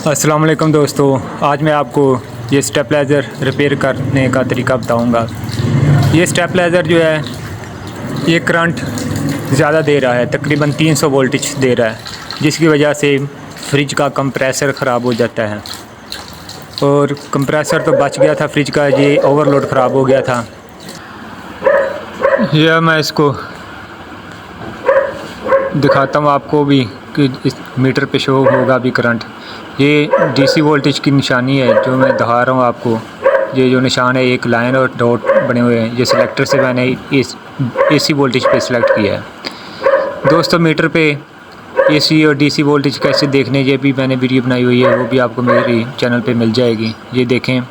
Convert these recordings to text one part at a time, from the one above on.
अस्सलाम वालेकुम दोस्तों, आज मैं आपको ये स्टेबलाइज़र रिपेयर करने का तरीका बताऊंगा। ये स्टेबलाइज़र जो है ये करंट ज़्यादा दे रहा है, तकरीबन 300 वोल्टेज दे रहा है, जिसकी वजह से फ्रिज का कंप्रेसर ख़राब हो जाता है। और कंप्रेसर तो बच गया था फ्रिज का, ये ओवरलोड ख़राब हो गया था। यह मैं इसको दिखाता हूँ आपको भी कि इस मीटर पे शो होगा भी करंट। ये डीसी वोल्टेज की निशानी है जो मैं दिखा रहा हूँ आपको। ये जो निशान है, एक लाइन और डॉट बने हुए हैं, ये सिलेक्टर से मैंने इस एसी वोल्टेज पे सिलेक्ट किया है। दोस्तों, मीटर पे एसी और डीसी वोल्टेज कैसे देखने, ये भी मैंने वीडियो बनाई हुई है, वो भी आपको मेरी चैनल पे मिल जाएगी। ये देखें,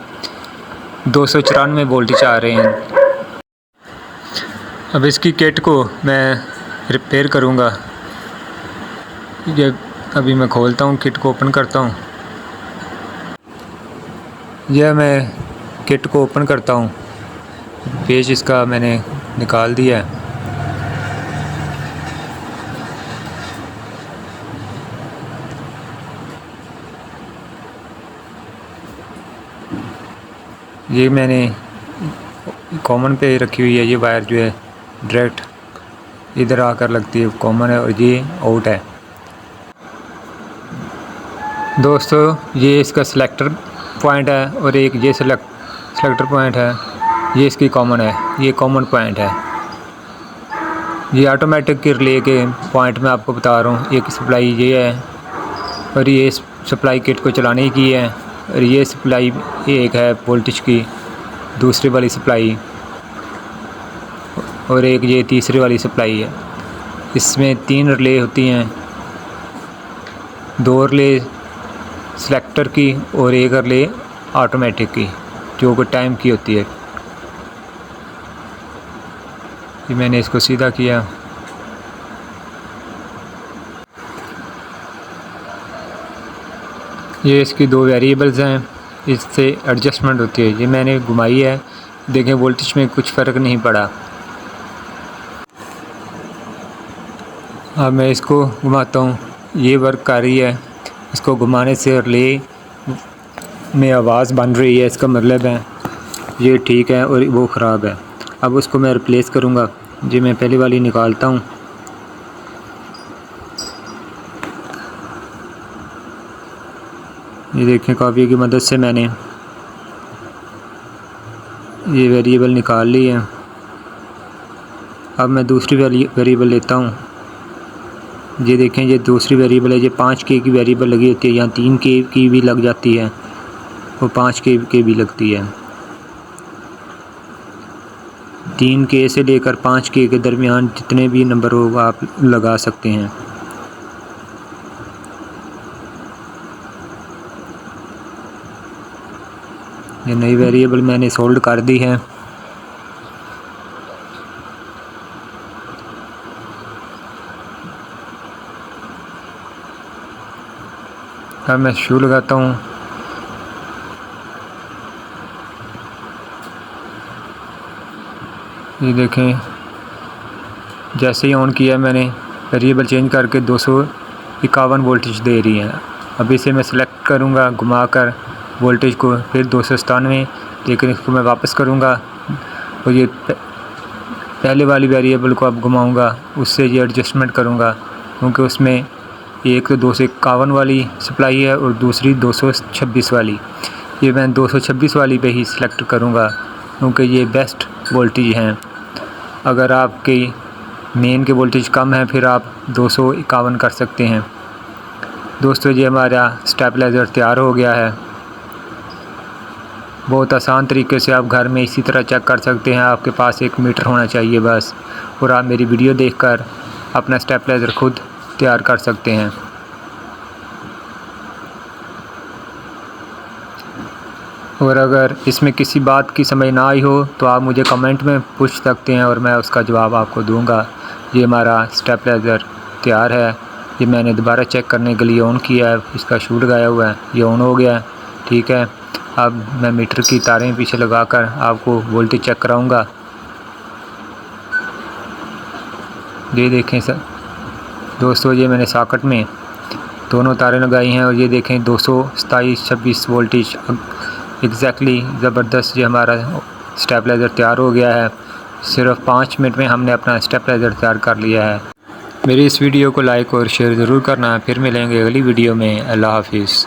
294 वोल्टेज आ रहे हैं। अब इसकी किट को मैं रिपेयर करूँगा। ये अभी मैं खोलता हूँ, किट को ओपन करता हूँ। यह मैं किट को ओपन करता हूँ, पेज इसका मैंने निकाल दिया है। ये मैंने कॉमन पे रखी हुई है। ये वायर जो है डायरेक्ट इधर आकर लगती है, कॉमन है, और ये आउट है। दोस्तों, ये इसका सिलेक्टर पॉइंट है और एक ये सिलेक्टर पॉइंट है, ये इसकी कॉमन है, ये कॉमन पॉइंट है। ये ऑटोमेटिक के रिले के पॉइंट मैं आपको बता रहा हूँ। एक सप्लाई ये है और ये सप्लाई किट को चलाने की है, और ये सप्लाई एक है वोल्टेज की, दूसरी वाली सप्लाई, और एक ये तीसरी वाली सप्लाई है। इसमें 3 रिले होती हैं, 2 रिले सिलेक्टर की और एक रिले ऑटोमेटिक की, जो कि टाइम की होती है। ये मैंने इसको सीधा किया। ये इसकी 2 वेरिएबल्स हैं, इससे एडजस्टमेंट होती है। ये मैंने घुमाई है, देखें वोल्टेज में कुछ फ़र्क नहीं पड़ा। अब मैं इसको घुमाता हूँ, ये वर्क कर रही है। इसको घुमाने से रिले में आवाज़ बन रही है, इसका मतलब है ये ठीक है और वो ख़राब है। अब उसको मैं रिप्लेस करूँगा। जी, मैं पहली वाली निकालता हूँ। ये देखें, काफ़ी की मदद से मैंने ये वेरिएबल निकाल ली है। अब मैं दूसरी वेरिएबल लेता हूँ। ये देखें, ये दूसरी वेरिएबल है। ये 5K की वेरिएबल लगी होती है, यहाँ 3K की भी लग जाती है और 5K की भी लगती है। 3K से लेकर 5K के दरमियान जितने भी नंबर हो आप लगा सकते हैं। ये नई वेरिएबल मैंने सोल्ड कर दी है। अब मैं शू लगाता हूँ। ये देखें, जैसे ही ऑन किया मैंने, वेरिएबल चेंज करके 251 वोल्टेज दे रही है। अब इसे मैं सिलेक्ट करूँगा घुमाकर वोल्टेज को, फिर 297, लेकिन इसको मैं वापस करूँगा और ये पहले वाली वेरिएबल को अब घुमाऊँगा, उससे ये एडजस्टमेंट करूँगा, क्योंकि उसमें एक तो 251 वाली सप्लाई है और दूसरी 226 वाली। ये मैं 226 वाली पे ही सिलेक्ट करूँगा, क्योंकि ये बेस्ट वोल्टेज हैं। अगर आपके मेन के वोल्टेज कम है, फिर आप 251 कर सकते हैं। दोस्तों, ये हमारा स्टेबलाइज़र तैयार हो गया है। बहुत आसान तरीके से आप घर में इसी तरह चेक कर सकते हैं। आपके पास एक मीटर होना चाहिए बस, और आप मेरी वीडियो देखकर अपना स्टेबलाइज़र खुद तैयार कर सकते हैं। और अगर इसमें किसी बात की समझ ना आई हो तो आप मुझे कमेंट में पूछ सकते हैं और मैं उसका जवाब आपको दूंगा। ये हमारा स्टेबलाइज़र तैयार है। ये मैंने दोबारा चेक करने के लिए ऑन किया है, इसका शू लगाया हुआ है, ये ऑन हो गया है। ठीक है, अब मैं मीटर की तारें पीछे लगाकर आपको वोल्टेज चेक कराऊंगा। ये देखें सर दोस्तों, ये मैंने सॉकेट में दोनों तारें लगाई हैं और ये देखें 227-26 वोल्टेज एग्जैक्टली ज़बरदस्त। ये हमारा स्टेबलाइज़र तैयार हो गया है। सिर्फ 5 मिनट में हमने अपना स्टेबलाइज़र तैयार कर लिया है। मेरी इस वीडियो को लाइक और शेयर ज़रूर करना। फिर मिलेंगे अगली वीडियो में। अल्लाह हाफिज़।